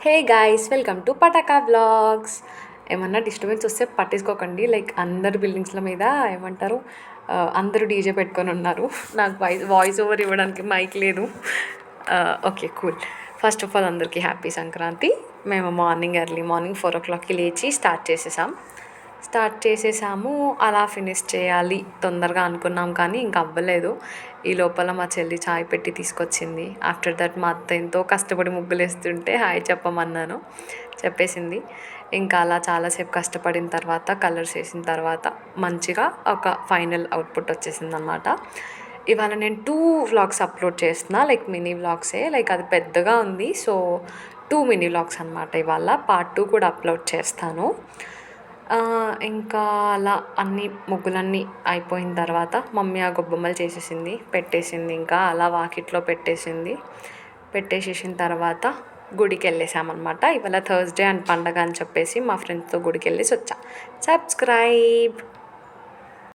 Hey guys, welcome to Pataka vlogs. ఏమన్నా disturbance వస్తే పట్టించుకోకండి. లైక్ అందరు బిల్డింగ్స్ల మీద ఏమంటారు, అందరూ డీజే పెట్టుకొని ఉన్నారు. నాకు వాయిస్ ఓవర్ ఇవ్వడానికి మైక్ లేదు. Okay, cool. First of all అందరికీ హ్యాపీ సంక్రాంతి. మేము ఎర్లీ మార్నింగ్ 4 o'clockకి లేచి స్టార్ట్ చేసేసాము. అలా ఫినిష్ చేయాలి తొందరగా అనుకున్నాం, కానీ ఇంక అవ్వలేదు. ఈ లోపల మా చెల్లి చాయ్ పెట్టి తీసుకొచ్చింది. ఆఫ్టర్ దట్ మా అత్త ఎంతో కష్టపడి ముగ్గులు వేస్తుంటే హాయ్ చెప్పమన్నాను, చెప్పేసింది. ఇంకా అలా చాలాసేపు కష్టపడిన తర్వాత కలర్స్ వేసిన తర్వాత మంచిగా ఒక ఫైనల్ అవుట్పుట్ వచ్చేసింది అనమాట. ఇవాళ నేను 2 వ్లాగ్స్ అప్లోడ్ చేస్తున్నా, లైక్ మినీ వ్లాగ్సే. లైక్ అది పెద్దగా ఉంది, సో 2 మినీ వ్లాగ్స్ అనమాట. ఇవాళ పార్ట్ 2 కూడా అప్లోడ్ చేస్తాను. ఇంకా అలా ముగ్గులన్నీ అయిపోయిన తర్వాత మమ్మీ ఆ గొబ్బెమ్మలు చేసేసింది, పెట్టేసింది. ఇంకా అలా వాకిట్లో పెట్టేసేసిన తర్వాత గుడికి వెళ్ళేసామన్నమాట. ఇవాళ థర్స్డే అండ్ పండగ అని చెప్పేసి మా ఫ్రెండ్స్తో గుడికి వెళ్ళేసి వచ్చా. సబ్స్క్రైబ్.